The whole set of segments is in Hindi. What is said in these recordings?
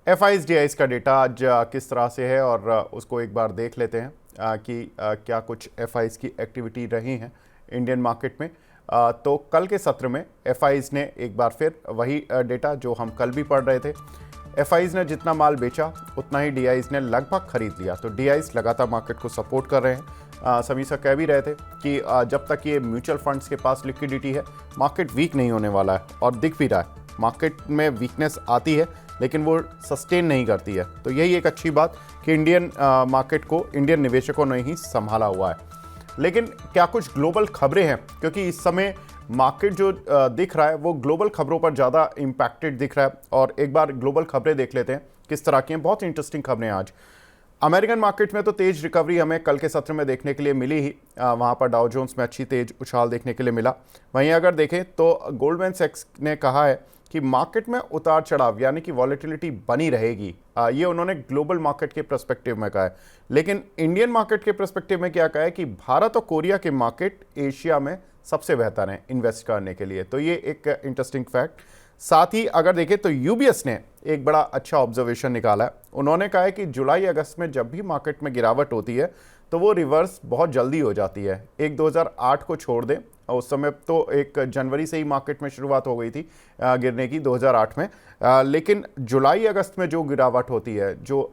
एफ का डेटा आज किस तरह से है और उसको एक बार देख लेते हैं कि क्या कुछ एफ की एक्टिविटी रही हैं इंडियन मार्केट में। तो कल के सत्र में एफ ने एक बार फिर वही डेटा जो हम कल भी पढ़ रहे थे। एफ ने जितना माल बेचा उतना ही डी ने लगभग खरीद लिया। तो डी लगातार मार्केट को सपोर्ट कर रहे हैं। समीसा कह भी रहे थे कि जब तक ये म्यूचुअल फंड्स के पास लिक्विडिटी है मार्केट वीक नहीं होने वाला है, और दिख भी रहा है मार्केट में वीकनेस आती है लेकिन वो सस्टेन नहीं करती है। तो यही एक अच्छी बात कि इंडियन मार्केट को इंडियन निवेशकों ने ही संभाला हुआ है। लेकिन क्या कुछ ग्लोबल खबरें हैं, क्योंकि इस समय मार्केट जो दिख रहा है वो ग्लोबल खबरों पर ज़्यादा इम्पैक्टेड दिख रहा है। और एक बार ग्लोबल खबरें देख लेते हैं किस तरह की हैं। बहुत इंटरेस्टिंग खबरें आज अमेरिकन मार्केट में। तो तेज रिकवरी हमें कल के सत्र में देखने के लिए मिली ही। वहाँ पर डाउ जोन्स में अच्छी तेज उछाल देखने के लिए मिला। वहीं अगर देखें तो गोल्डमैन सैक्स ने कहा है कि मार्केट में उतार चढ़ाव यानी कि वॉलेटिलिटी बनी रहेगी। ये उन्होंने ग्लोबल मार्केट के पर्सपेक्टिव में कहा है। लेकिन इंडियन मार्केट के पर्सपेक्टिव में क्या कहा है कि भारत और कोरिया के मार्केट एशिया में सबसे बेहतर हैं इन्वेस्ट करने के लिए। तो ये एक इंटरेस्टिंग फैक्ट। साथ ही अगर देखें तो यूबीएस ने एक बड़ा अच्छा ऑब्जर्वेशन निकाला है। उन्होंने कहा है कि जुलाई अगस्त में जब भी मार्केट में गिरावट होती है तो वो रिवर्स बहुत जल्दी हो जाती है। एक 2008 को छोड़ दें, उस समय तो एक जनवरी से ही मार्केट में शुरुआत हो गई थी गिरने की 2008 में। लेकिन जुलाई अगस्त में जो गिरावट होती है, जो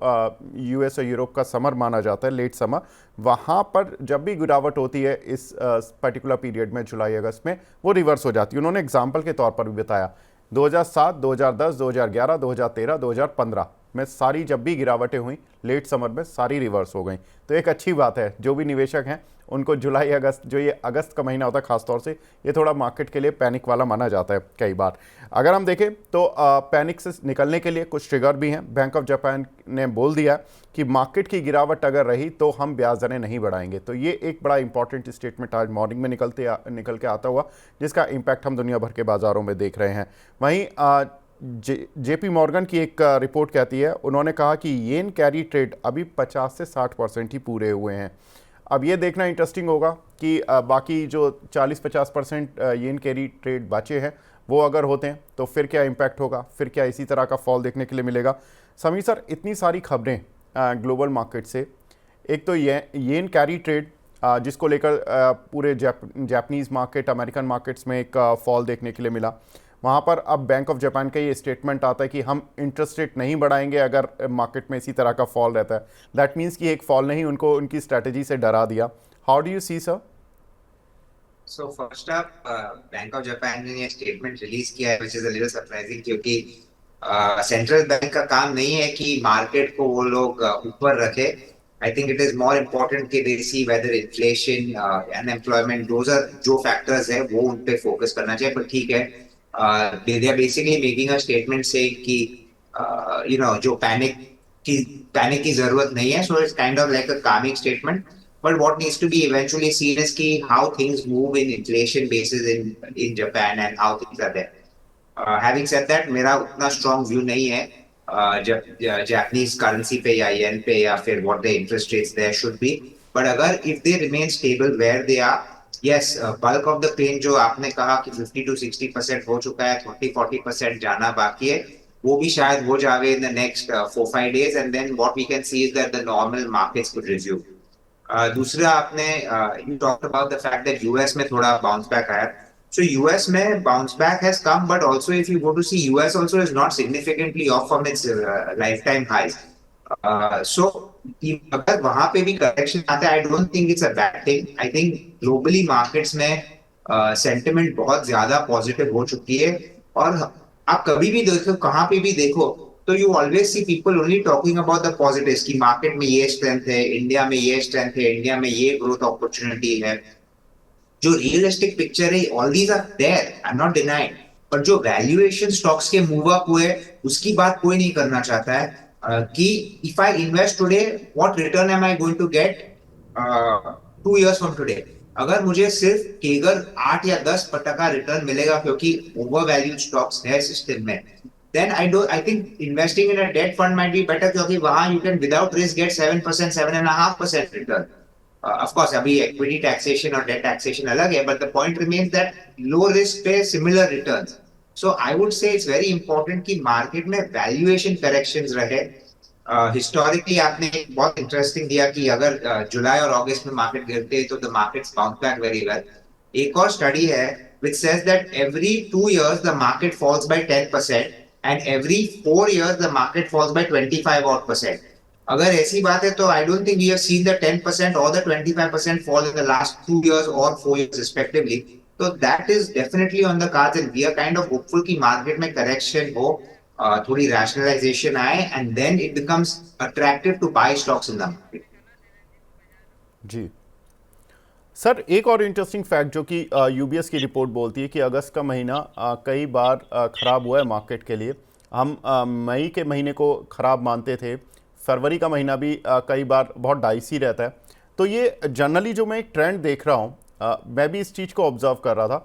यूएस और यूरोप का समर माना जाता है, लेट समर, वहाँ पर जब भी गिरावट होती है इस पर्टिकुलर पीरियड में जुलाई अगस्त में, वो रिवर्स हो जाती है। उन्होंने एग्जाम्पल के तौर पर भी बताया 2007, 2010, 2011, 2013, 2015 में सारी जब भी गिरावटें हुई लेट समर में सारी रिवर्स हो गई। तो एक अच्छी बात है, जो भी निवेशक हैं उनको जुलाई अगस्त, जो ये अगस्त का महीना होता है खासतौर से, ये थोड़ा मार्केट के लिए पैनिक वाला माना जाता है कई बार। अगर हम देखें तो पैनिक से निकलने के लिए कुछ ट्रिगर भी हैं। बैंक ऑफ जापान ने बोल दिया कि मार्केट की गिरावट अगर रही तो हम ब्याज दरें नहीं बढ़ाएंगे। तो ये एक बड़ा इंपॉर्टेंट स्टेटमेंट आज मॉर्निंग में निकल के आता हुआ, जिसका इम्पैक्ट हम दुनिया भर के बाज़ारों में देख रहे हैं। वहीं जेपी मॉर्गन की एक रिपोर्ट कहती है, उन्होंने कहा कि येन कैरी ट्रेड अभी 50 से 60% ही पूरे हुए हैं। अब ये देखना इंटरेस्टिंग होगा कि बाकी जो 40-50% येन कैरी ट्रेड बचे हैं वो अगर होते हैं तो फिर क्या इम्पैक्ट होगा, फिर क्या इसी तरह का फॉल देखने के लिए मिलेगा। समीर सर, इतनी सारी खबरें ग्लोबल मार्केट से, एक तो येन कैरी ट्रेड जिसको लेकर पूरे जापानीज़ मार्केट, अमेरिकन मार्केट्स में एक फॉल देखने के लिए मिला। वहाँ पर अब बैंक ऑफ जापान का ये स्टेटमेंट आता है कि हम इंटरेस्ट रेट नहीं बढ़ाएंगे अगर मार्केट में इसी तरह का फॉल रहता है। दैट मीन्स कि एक फॉल नहीं, उनको उनकी स्ट्रैटेजी से डरा दिया। How do you see sir? So first up, bank of Japan ने ये स्टेटमेंट रिलीज किया है which is a little surprising, क्योंकि सेंट्रल बैंक का काम नहीं है कि मार्केट को वो लोग ऊपर रखे। I think it is more important कि they see whether inflation, unemployment, those are जो फैक्टर्स है वो उन पे फोकस करना चाहिए। पर ठीक है, they are basically making a statement saying कि जो पैनिक की जरूरत नहीं है। So it's kind of like a calming statement. But what needs to be eventually seen is कि how things move in inflation basis in Japan and how things are there. Having said that, मेरा उतना strong view नहीं है जब Japanese currency पे या yen पे या फिर what the interest rates there should be. But अगर if they remain stable where they are, yes, bulk of the pain जो आपने कहा कि 50 to 60% हो चुका है, 30-40% जाना बाकी है, वो भी शायद हो जावे in the next 4-5 days, and then what we can see is that the normal markets could resume. दूसरा, आपने you talked about the fact that US में थोड़ा बाउंस बैक आया। सो यूएस में bounce back has come, but also if you go to see US also is not significantly off from its lifetime highs. सो अगर वहां पे भी करेक्शन आता है, आई don't think it's a bad thing. I think globally markets में सेंटिमेंट बहुत ज्यादा पॉजिटिव हो चुकी है। और आप कभी भी देखो, कहाँ पे भी देखो, तो you always see people only talking about the positives कि मार्केट में ये स्ट्रेंथ है, इंडिया में ये स्ट्रेंथ है, इंडिया में ये ग्रोथ अपॉर्चुनिटी है। जो रियलिस्टिक पिक्चर है, all these are there, I am not denying. पर जो वैल्यूएशन स्टॉक्स के मूव अप हुए उसकी बात कोई नहीं करना चाहता है कि if I invest today what return am I going to get 2 years from today. अगर मुझे सिर्फ केगर 8 या 10% रिटर्न मिलेगा क्योंकि ओवर वैल्यूड स्टॉक्स है सिस्टम में, then I think investing in a debt fund might be better, क्योंकि वहां you can without risk get 7%, 7.5% return. Of course, अभी equity taxation और debt taxation अलग है, but the point remains that low risk पे similar returns. So I would say it's very important कि मार्केट में वैल्यूएशन करेक्शंस रहे। हिस्टोरिकली आपने एक बहुत इंटरेस्टिंग दिया कि अगर जुलाई और अगस्त में मार्केट गिरते हैं तो the markets bounce back very well. एक और स्टडी है which says that every 2 years the market falls by 10% and every 4 years the market falls by 25 odd percent. अगर ऐसी बात है तो I don't think we have seen the 10% or the 25% fall in the last 2 years or 4 years respectively. So that is definitely on the cards and we are kind of hopeful कि market में correction हो, थोड़ी rationalization आए and then it becomes attractive to buy stocks in the market. जी सर, एक और इंटरेस्टिंग फैक्ट जो कि यूबीएस की रिपोर्ट बोलती है कि अगस्त का महीना कई बार ख़राब हुआ है मार्केट के लिए। हम मई के महीने को ख़राब मानते थे, फरवरी का महीना भी कई बार बहुत डाइसी रहता है। तो ये जनरली जो मैं एक ट्रेंड देख रहा हूँ, मैं भी इस चीज़ को ऑब्जर्व कर रहा था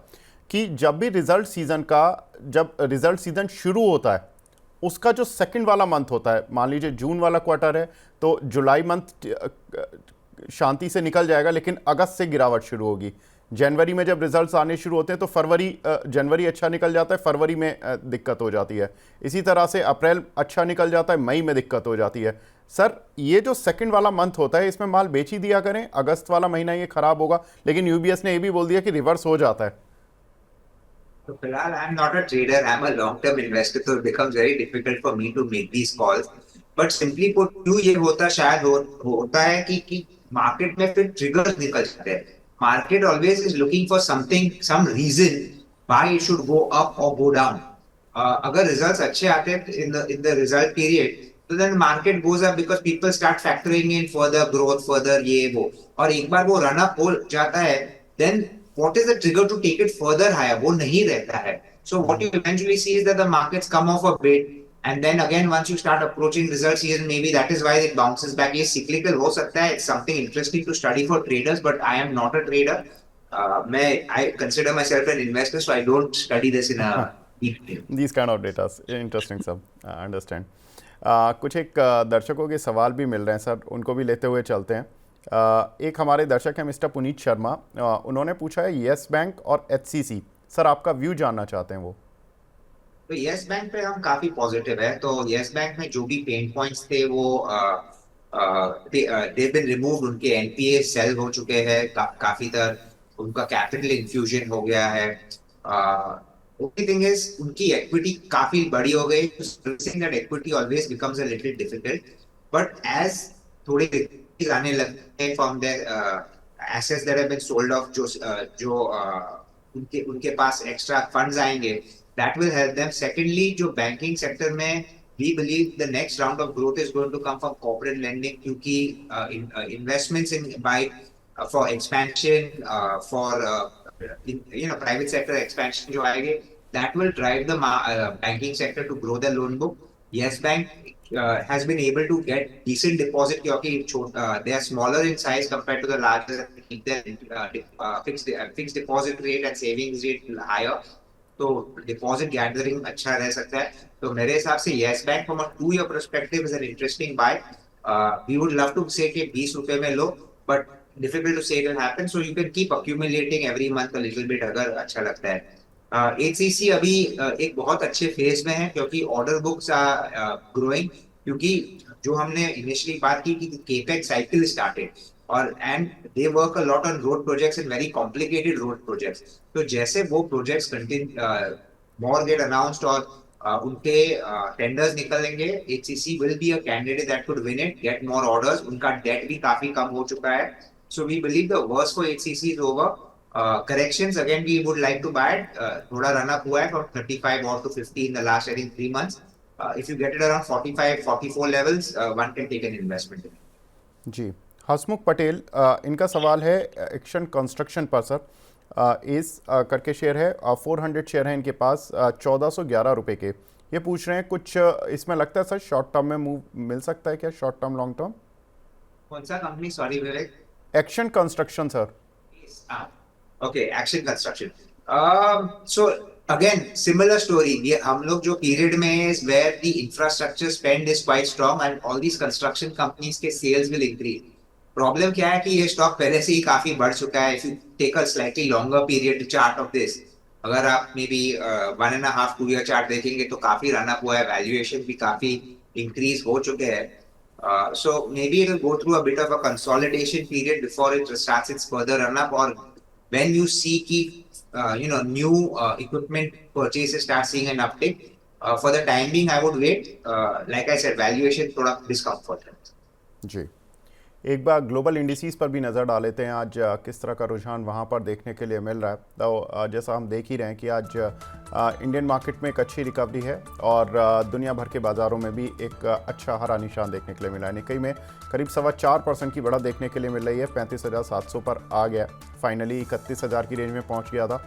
कि जब भी जब रिज़ल्ट सीज़न शुरू होता है, उसका जो सेकंड वाला मंथ होता है, मान लीजिए जून वाला क्वार्टर है तो जुलाई मंथ शांति से निकल जाएगा, लेकिन अगस्त से गिरावट शुरू होगी। जनवरी में जब रिजल्ट्स आने शुरू होते हैं तो जनवरी अच्छा निकल जाता है, फरवरी में दिक्कत हो जाती है। इसी तरह से अप्रैल अच्छा निकल जाता है, मई में दिक्कत हो जाती है। सर, ये जो सेकंड वाला मंथ होता है, इसमें माल बेच ही दिया करें, अगस्त वाला महीना ये खराब होगा, लेकिन यूबीएस ने ये भी बोल दिया कि रिवर्स हो जाता है। तो फिलहाल I am not a trader, I am a long term investor, तो it becomes very difficult for me to make these calls. But simply put क्यों ये होता शायद होता है कि मार्केट में फिर ट्रिगर्स निकल जाते हैं। Market always is looking for something, some reason why it should go up और गो डाउन। अगर रिजल्ट्स अच्छे आते हैं इन द रिजल्ट पीरियड तो then market goes up because people start factoring in further growth, further ये वो, और एक बार वो रन अप हो जाता है then what is the trigger to take it further higher, वो नहीं रहता है। So what you eventually see is that the markets come off a bit and then again once you start approaching result season, maybe that is why it bounces back। ये cyclical हो सकता है, it's something interesting to study for traders, but I am not a trader। I consider myself an investor, so I don't study this in a detail। These kind of data interesting सब, अंडरस्टैंड। कुछ एक दर्शकों के सवाल भी मिल रहे हैं सर, उनको भी लेते हुए चलते हैं। एक हमारे दर्शक हैं मिस्टर पुनीत शर्मा, उन्होंने पूछा है येस बैंक और एचसीसी। सर, आपका व्यू जानना चाहते हैं वो। तो यस बैंक पे हम काफी पॉजिटिव है। तो यस बैंक में जो भी पेन पॉइंट्स थे वो दे बीन रिमूव्ड, उनके एनपीए सेल हो चुके हैं काफी तर, उनका कैपिटल इन्फ्यूजन हो गया है। ओनली थिंग इज उनकी इक्विटी काफी बड़ी हो गई, servicing that equity always becomes a little difficult. But as थोड़े liquidity आने लगते हैं from there assets that have been sold off, जो उनके पास एक्स्ट्रा फंड्स आएंगे, that will help them। Secondly, जो banking sector में we believe the next round of growth is going to come from corporate lending, क्योंकि investments in by for expansion, for private sector expansion जो आएंगे, that will drive the banking sector to grow the loan book। Yes Bank has been able to get decent deposit क्योंकि they are smaller in size compared to the larger, keep their fixed deposit rate and savings rate higher, तो डिपॉजिट गैदरिंग अच्छा रह सकता है। तो मेरे हिसाब से Yes Bank from a 2 year perspective is an interesting buy. We would love to say कि 20 रुपए में लो, but difficult to say it will happen, so you can keep accumulating every month a little bit अगर अच्छा लगता है। एचसीसी अभी एक बहुत अच्छे फेज में है क्योंकि ऑर्डर बुक्स आर ग्रोइंग, क्योंकि जो हमने इनिशियली बात की कि केपेक्स साइकिल स्टार्टेड और and they work a lot on road projects and very complicated road projects. तो जैसे वो projects continue more get announced और उनके टेंडर्स निकलेंगे, HCC will be a candidate that could win it, get more orders. उनका डेट भी काफी कम हो चुका है, so we believe the worst for HCC is over. Corrections again we would like to buy it, थोड़ा रन अप हुआ है फ्रॉम 35 और to 50 in the last I think 3 months। If you get it around 45 44 levels, one can take an investment in it। जी, हसमुख पटेल, इनका सवाल है एक्शन कंस्ट्रक्शन पर सर। इस करके शेयर है, 400 शेयर है इनके पास, 1411 रुपए के। ये पूछ रहे हैं कुछ इसमें लगता है सर शॉर्ट टर्म में मूव मिल सकता है क्या, शॉर्ट टर्म लॉन्ग टर्म? कौन सा company, sorry Vivek? Action construction sir. Okay, action construction. So again similar story, ये हम लोग जो पीरियड में is where the infrastructure spend is quite strong and all these construction companies के sales will increase। प्रॉब्लम क्या है कि ये स्टॉक पहले से ही काफी बढ़ चुका है। If you take a slightly longer period chart of this, अगर आप मे बी 1.5 2 ईयर चार्ट देखेंगे तो काफी रन अप हुआ है, वैल्यूएशन भी काफी इंक्रीज हो चुके हैं। So maybe it will go through a bit of a consolidation period before it starts its further run up, और व्हेन यू सी की new equipment purchases start seeing an uptick, for the time being I would wait. Like I said, valuation थोड़ा डिस्कम्फर्ट है। जी, एक बार ग्लोबल इंडिसेस पर भी नज़र डाल लेते हैं आज किस तरह का रुझान वहाँ पर देखने के लिए मिल रहा है। तो जैसा हम देख ही रहे हैं कि आज इंडियन मार्केट में एक अच्छी रिकवरी है और दुनिया भर के बाज़ारों में भी एक अच्छा हरा निशान देखने के लिए मिला है। निक्केई में करीब 4.25% की बढ़त देखने के लिए मिल रही है, 35,700 पर आ गया, फाइनली 31,000 की रेंज में पहुँच गया था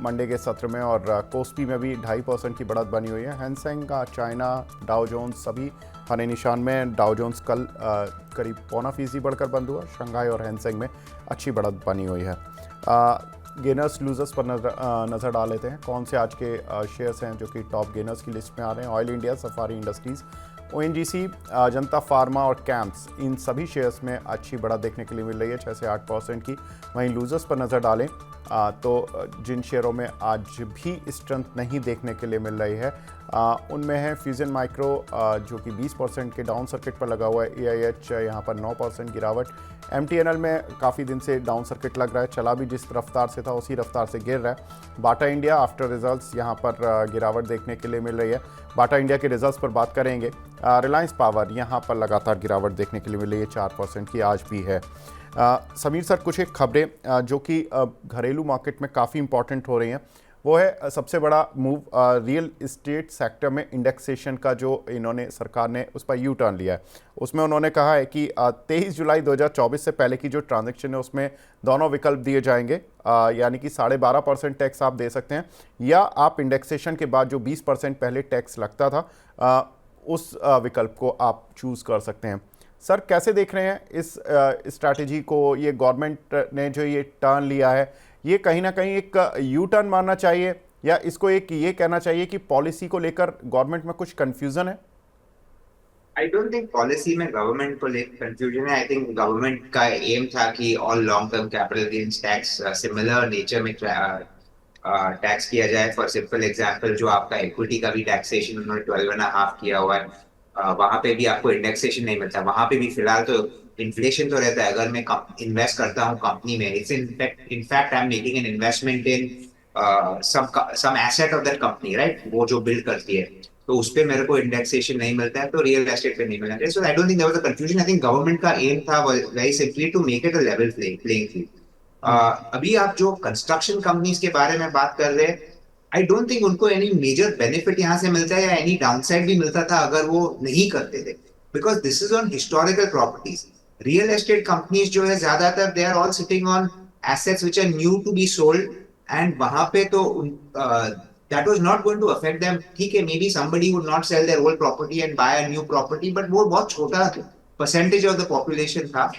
मंडे के सत्र में। और कोस्पी में भी 2.5% की बढ़त बनी हुई है। हैंगसेंग, चाइना, डाउ जोन्स सभी हरे निशान में। डाउ जोन्स कल करीब 0.25% बढ़कर बंद हुआ। शंघाई और हैंगसेंग में अच्छी बढ़त बनी हुई है। गेनर्स लूजर्स पर नज़र डाल लेते हैं। कौन से आज के शेयर्स हैं जो कि टॉप गेनर्स की लिस्ट में आ रहे हैं। Oil India, safari industries, ONGC, जनता फार्मा और कैंप्स, इन सभी शेयर्स में अच्छी बढ़त देखने के लिए मिल रही है, 6 से 8% की। वहीं लूजर्स पर नज़र डालें तो जिन शेयरों में आज भी स्ट्रेंथ नहीं देखने के लिए मिल रही है उनमें है फ्यूजन माइक्रो जो कि 20% के डाउन सर्किट पर लगा हुआ है। एआईएच यहाँ पर 9% गिरावट। एमटीएनएल में काफ़ी दिन से डाउन सर्किट लग रहा है, चला भी जिस रफ्तार से था उसी रफ्तार से गिर रहा है। बाटा इंडिया आफ्टर रिजल्ट्स यहाँ पर गिरावट देखने के लिए मिल रही है। बाटा इंडिया के रिजल्ट्स पर बात करेंगे। रिलायंस पावर यहाँ पर लगातार गिरावट देखने के लिए मिल रही है, 4% की आज भी है। समीर सर, कुछ एक खबरें जो कि घरेलू मार्केट में काफ़ी इंपॉर्टेंट हो रही हैं, वो है सबसे बड़ा मूव रियल इस्टेट सेक्टर में इंडेक्सेशन का, जो इन्होंने सरकार ने उस पर यू टर्न लिया है। उसमें उन्होंने कहा है कि 23 जुलाई 2024 से पहले की जो ट्रांजैक्शन है उसमें दोनों विकल्प दिए जाएंगे, यानी कि 12.5% टैक्स आप दे सकते हैं, या आप इंडेक्सेशन के बाद जो 20% पहले टैक्स लगता था उस विकल्प को आप चूज़ कर सकते हैं। सर, कैसे देख रहे हैं इस स्ट्रैटेजी को? ये गवर्नमेंट ने जो ये टर्न लिया है, ये कहीं ना कहीं एक यू टर्न मानना चाहिए, या इसको एक ये कहना चाहिए कि पॉलिसी को लेकर गवर्नमेंट में कुछ कंफ्यूजन है? आई डोंट थिंक पॉलिसी में गवर्नमेंट को लेकर कंफ्यूजन है। आई थिंक गवर्नमेंट का एम था कि all long term capital gains tax similar nature में टैक्स किया जाए। फॉर सिंपल एग्जांपल, जो आपका इक्विटी का भी टैक्सेशन उन्होंने 12.5 किया हुआ है, वहां पे भी आपको इंडेक्सेशन नहीं मिलता। वहां पे भी फिलहाल तो इन्फ्लेशन तो रहता है। अगर मैं इन्वेस्ट करता हूँ कंपनी में, it's in fact I am making an investment in some asset of that company, right, वो जो बिल्ड करती है, तो उस पे मेरे को इंडेक्सेशन नहीं मिलता है, तो रियल एस्टेट पे नहीं मिलना चाहिए। So I don't think there was a confusion. I think government का एम था very simply to make it a level playing field. अभी आप जो कंस्ट्रक्शन कंपनीज के बारे में बात कर रहे हैं, आई डोंट थिंक उनको एनी मेजर बेनिफिट यहाँ से मिलता है या एनी डाउनसाइड भी मिलता था अगर वो नहीं करते थे, because this is on historical properties. Real estate companies जो है ज्यादातर they are all sitting on assets which are new to be sold, and वहां पे तो that was not going to affect them। ठीक है, maybe somebody would not sell their old property and buy a new property, but वो बहुत छोटा percentage of the population था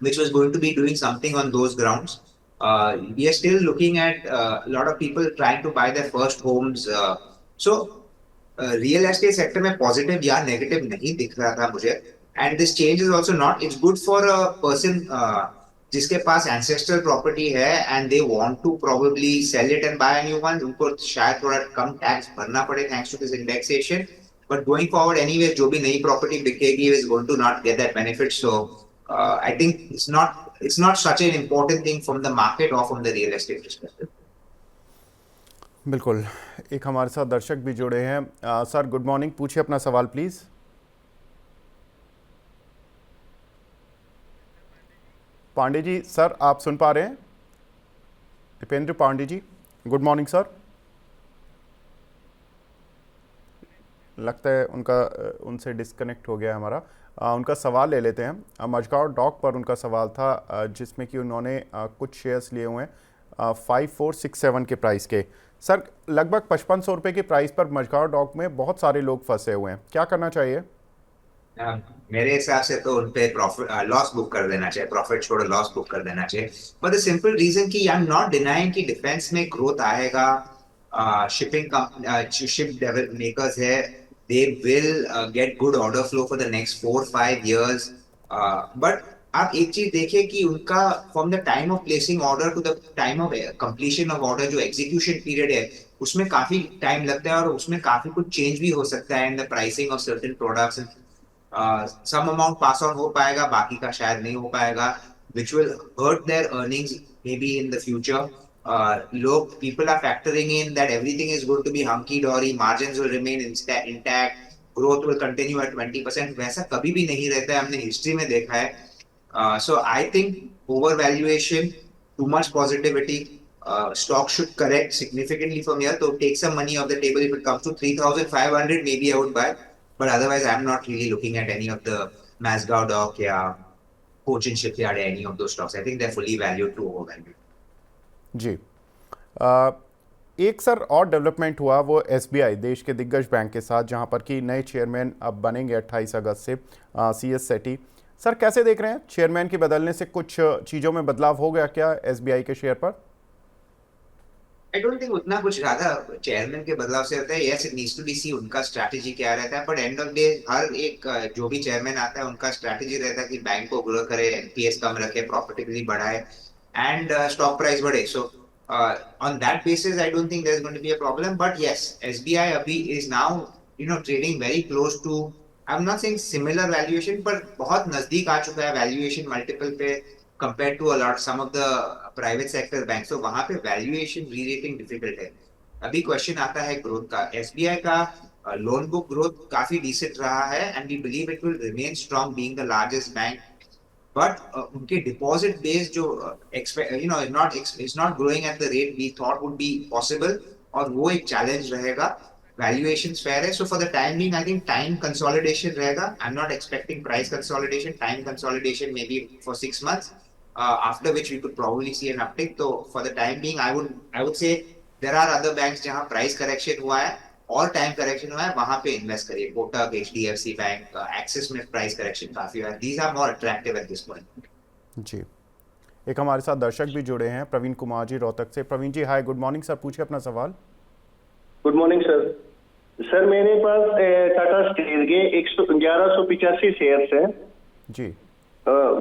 which was going to be doing something on those grounds। We are still looking at a lot of people trying to buy their first homes। So real estate sector में पॉजिटिव या नेगेटिव नहीं दिख रहा था मुझे। And this change is also not, it's good for a person जिसके पास एंसेस्ट्रल प्रॉपर्टी है and they want to probably sell it and buy a new one. उनको शायद थोड़ा कम टैक्स भरना पड़े thanks to this indexation, but going forward anyway जो भी नई प्रॉपर्टी बिकेगी is going to not get that benefit. So I think it's not such an important thing from the market or from the real estate perspective। बिल्कुल। एक हमारे साथ दर्शक भी जुड़े हैं। सर, गुड मॉर्निंग, पूछिए अपना सवाल प्लीज़। पांडे जी, सर आप सुन पा रहे हैं? Dipendra Pandey ji, good morning sir. लगता है उनसे डिस्कनेक्ट हो गया है हमारा। उनका सवाल ले लेते हैं। मझगांव डॉक पर उनका सवाल था जिसमें कि उन्होंने कुछ शेयर्स लिए हुए हैं 5467 के प्राइस के। सर, लगभग 5500 रुपये के प्राइस पर मझगांव डॉक में बहुत सारे लोग फंसे हुए हैं, क्या करना चाहिए? मेरे हिसाब से तो उनपे प्रॉफिट लॉस बुक कर देना चाहिए, प्रॉफिट छोड़ लॉस बुक कर देना चाहिए। फॉर द सिंपल रीजन कि आई एम नॉट डिनाइंग कि डिफेंस में ग्रोथ आएगा। शिप मेकर्स है, they will get good order flow for the next 4 5 years। But आप एक चीज देखिए कि उनका from the time of placing order to the time of completion of order, जो एग्जीक्यूशन पीरियड है, उसमें काफी टाइम लगता है और उसमें काफी कुछ चेंज भी हो सकता है in the pricing of certain products. Some amount pass on हो पाएगा, बाकी का शायद नहीं हो पाएगा, which will hurt their earnings maybe in the future. Look, people are factoring in that everything is going to be hunky dory, margins will remain intact, growth will continue at 20%. वैसा कभी भी नहीं रहता है, हमने हिस्ट्री में देखा है. So I think overvaluation, too much positivity. Stock should correct significantly from here. So take some money off the table. If it comes to 3,500, maybe I would buy. But otherwise, I'm not really looking at any of the Masgao Dock, yeah, Cochin Shipyard, any of those stocks. I think they're fully valued to overvalued. जी। अ, एक सर और डेवलपमेंट हुआ वो एसबीआई देश के दिग्गज बैंक के साथ, जहां पर कि नए चेयरमैन अब बनेंगे 28 अगस्त से, सीएस सेठी। सर कैसे देख रहे हैं, चेयरमैन के बदलने से कुछ चीज़ों में बदलाव हो गया क्या एसबीआई के शेयर पर? आई डोंट थिंक उतना कुछ ज्यादा चेयरमैन के बदलाव से होता है. Yes, it needs to be see उनका स्ट्रैटेजी क्या रहता है, बट एंड ऑफ डे हर एक जो भी चेयरमैन आता है उनका स्ट्रैटेजी रहता है कि बैंक को ग्रो करे, एनपीएस कम रखे, प्रॉफिटेबिलिटी बढ़ाए एंड स्टॉक प्राइस बढ़े. So on that basis I don't think there is going to be a problem. But yes, SBI अभी is now trading very close to, I am not saying similar valuation, पर बहुत नजदीक आ चुका है वैल्यूएशन मल्टीपल पे compared to a lot some of the private sector banks. So वहां पे वैल्यूएशन री-रेटिंग डिफिकल्ट है. अभी क्वेश्चन आता है ग्रोथ का. एसबीआई का लोन बुक ग्रोथ काफी डिसेंट रहा है and we believe it will remain strong being the largest bank. But उनके डिपॉजिट बेस जो is not growing at the rate we thought would be possible, और वो एक चैलेंज रहेगा. वैल्यूएशन फेयर है. So for the time being I think time consolidation रहेगा. I am not expecting price consolidation, time consolidation may be for 6 months, after which we could probably see an uptick. So for the time being, I would say there are other banks जहां price correction हुआ है और time correction हुआ है, वहां पे invest करिए. कोटक, एचडीएफसी बैंक, एक्सिस में price correction काफी हुआ है. These are more attractive at this point. जी। एक हमारे साथ दर्शक भी जुड़े हैं, प्रवीण कुमार जी रोहतक से। प्रवीण जी हाय, गुड मॉर्निंग सर, पूछिए अपना सवाल। Good morning sir. सर मेरे पास टाटा स्टील के 1185 शेयर्स हैं जी।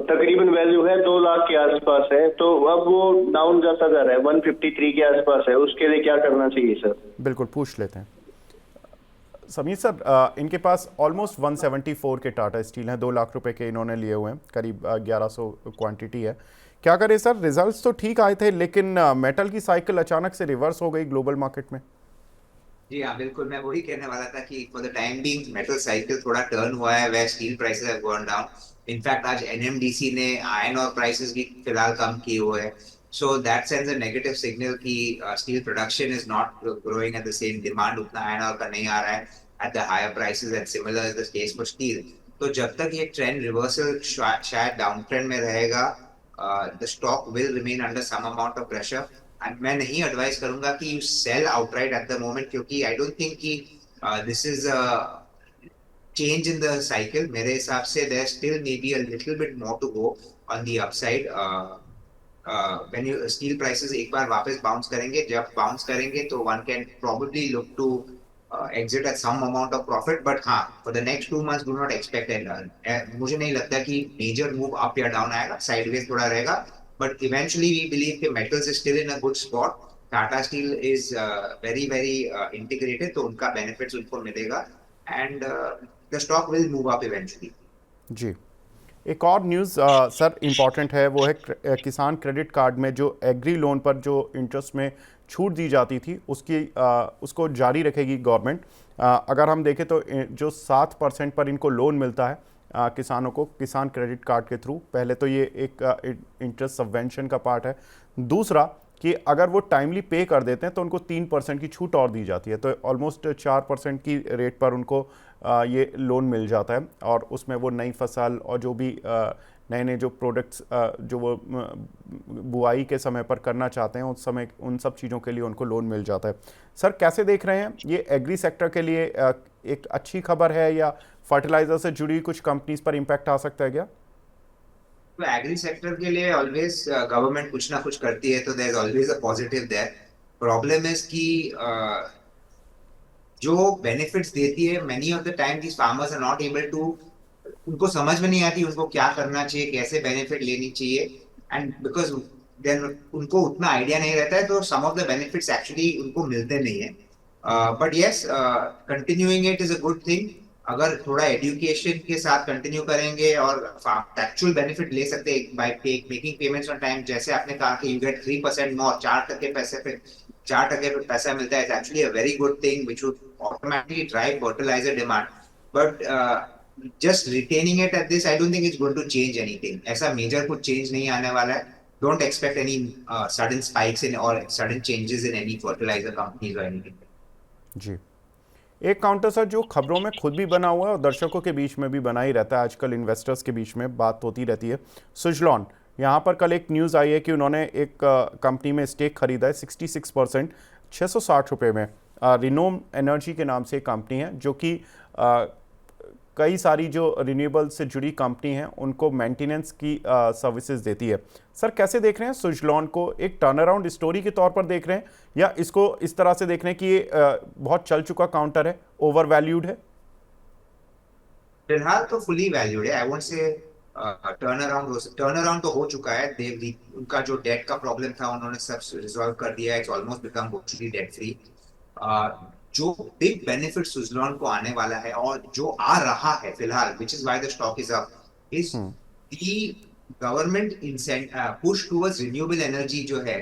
तकरीबन वैल्यू है 2 लाख के आसपास है, तो अब वो डाउन जाता जा रहा है, 153 के आसपास है, उसके लिए क्या करना चाहिए सर? बिल्कुल पूछ लेते हैं समीर सर। इनके पास ऑलमोस्ट 174 के टाटा स्टील हैं, 2 लाख रुपए के इन्होंने लिए हुए हैं, करीब 1100 क्वांटिटी है। क्या करें सर, रिजल्ट्स तो ठीक आए थे लेकिन मेटल की साइकिल अचानक से रिवर्स हो गई ग्लोबल मार्केट में। जी हाँ, बिल्कुल मैं वही कहने वाला था कि for the time being metal cycle थोड़ा टर्न हुआ है, वे steel prices have gone down. In fact आज एनएमडीसी ने आयरन और प्राइसेस भी फिलहाल कम किए हुए हैं. So that sends a negative signal कि steel production is not growing at the same, demand उतना आयरन और का नहीं आ रहा है at the higher prices and similar is the case for steel. तो जब तक ये ट्रेंड रिवर्सल शायद डाउन ट्रेंड में रहेगा, the stock will remain under some amount of pressure. मैं नहीं एडवाइस करूंगा कि you sell outright at the moment, क्योंकि आई डोंट थिंक कि this is a change in the cycle. मेरे हिसाब से there still may be a little bit more to go on the upside. When you steel prices एक बार वापस बाउंस करेंगे, जब बाउंस करेंगे तो one can probably look to exit at some amount of profit. But हाँ, for the next 2 months do not expect it. मुझे नहीं लगता कि major move up या down आएगा, sideways थोड़ा रहेगा. But eventually we believe कि metals is still in a good spot. Tata Steel is very very integrated, तो उनका benefits उनको मिलेगा and the stock will move up eventually. जी। एक और न्यूज़ सर इम्पॉर्टेंट है, वो है किसान क्रेडिट कार्ड में जो एग्री लोन पर जो इंटरेस्ट में छूट दी जाती थी उसको जारी रखेगी गवर्नमेंट। अगर हम देखें तो जो 7% पर इनको लोन मिलता है किसानों को किसान क्रेडिट कार्ड के थ्रू, पहले तो ये एक इंटरेस्ट सबवेंशन का पार्ट है। दूसरा कि अगर वो टाइमली पे कर देते हैं तो उनको 3% की छूट और दी जाती है, तो ऑलमोस्ट 4% की रेट पर उनको ये लोन मिल जाता है। और उसमें वो नई फसल और जो भी नए नए जो प्रोडक्ट्स जो वो बुआई के समय पर करना चाहते हैं उस समय उन सब चीज़ों के लिए उनको लोन मिल जाता है। सर कैसे देख रहे हैं, ये एग्री सेक्टर के लिए एक अच्छी खबर है या फर्टिलाइजर से जुड़ी कुछ कंपनीज पर इम्पैक्ट आ सकता है क्या? तो एग्री सेक्टर के लिए ऑलवेज गवर्नमेंट कुछ ना कुछ करती है, तो there is always a positive there. Problem is कि जो बेनिफिट्स देती है, many of the time these farmers are not able to उनको समझ में नहीं आती उनको क्या करना चाहिए, कैसे बेनिफिट लेनी चाहिए, एंड बिकॉज देन उनको उतना आइडिया नहीं रहता है, तो सम ऑफ द बेनिफिट्स एक्चुअली उनको मिलते नहीं है। But yes, continuing it is a good thing. अगर थोड़ा एजुकेशन के साथ कंटिन्यू करेंगे और एक्चुअल बेनिफिट ले सकते हैं by making payments on time, जैसे आपने कहा कि यू गेट 3% मोर, 4% पैसे पे 4% पे पैसा मिलता है, actually a very good thing which would automatically drive fertiliser demand. But just retaining it at this, I don't think it's going to change anything. ऐसा major कुछ change नहीं आने वाला है. Don't expect any sudden spikes in or sudden changes in any fertilizer companies or anything. जी, एक काउंटर सर जो खबरों में खुद भी बना हुआ है और दर्शकों के बीच में भी बना ही रहता है, आजकल इन्वेस्टर्स के बीच में बात होती रहती है, सुजलॉन। यहाँ पर कल एक न्यूज़ आई है कि उन्होंने एक कंपनी में स्टेक खरीदा है 66%, 660 रुपये में। रिनोम एनर्जी के नाम से एक कंपनी है जो कि कई सारी जो रिन्यूएबल से जुड़ी कंपनी हैं उनको मेंटेनेंस की सर्विसेज देती है। सर कैसे देख रहे हैं सुजलॉन को? एक टर्न अराउंड स्टोरी के तौर पर देख रहे हैं या इसको इस तरह से देख रहे हैं कि ये बहुत चल चुका काउंटर है, ओवर वैल्यूड है? फिलहाल तो फुली वैल्यूड है। I won't say turn around तो हो चुका है। उनका जो डेट का प्रॉब्लम था उन्होंने सब रिजॉल्व कर दिया है। It's almost become virtually debt free. जो बिग बेनिफिट सुजलॉन को आने वाला है और जो आ रहा है फिलहाल, which is why the stock is up, is the government push towards renewable energy जो है,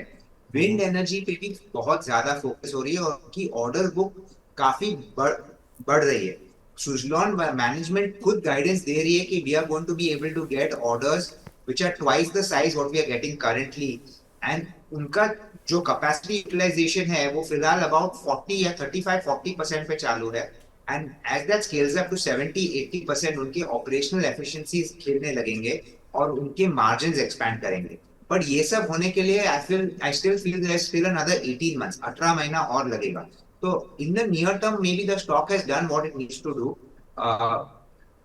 विंड एनर्जी पे भी बहुत ज्यादा फोकस हो रही है और उनकी ऑर्डर बुक काफी बढ़ रही है। सुजलॉन मैनेजमेंट खुद गाइडेंस दे रही है कि we are going to be able to get orders which are twice the size what we are getting currently, and उनका जो कैपेसिटी यूटिलाइजेशन है वो फिलहाल अबाउट 40 या 35-40% पे चालू है, and as that scales up to 70-80% उनके ऑपरेशनल एफिशिएंसीज खेलने लगेंगे और उनके मार्जिन्स एक्सपैंड करेंगे। बट ये सब होने के लिए I still feel there is still another 18 months, 18 महीना और लगेगा। तो in the near term may be the stock has done what it needs to do.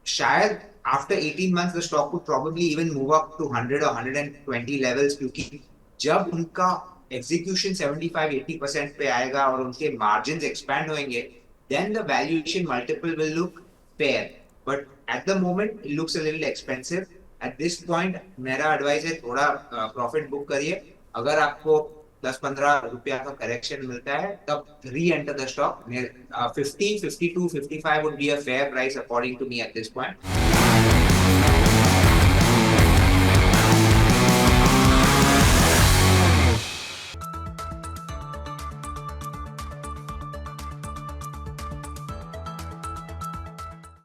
शायद after 18 months the stock could probably even move up to 100 or 120 levels, क्योंकि जब उनका एग्जीक्यूशन 75-80% पे आएगा और उनके मार्जिन्स एक्सपैंड होंगे, then the valuation multiple will look fair. But at the moment it looks a little expensive. At this point मेरा एडवाइस है थोड़ा प्रॉफिट बुक करिए। अगर आपको 10-15 रुपया का करेक्शन मिलता है तब री enter the stock. 50, 52, 55 would be a fair price according to me at this point.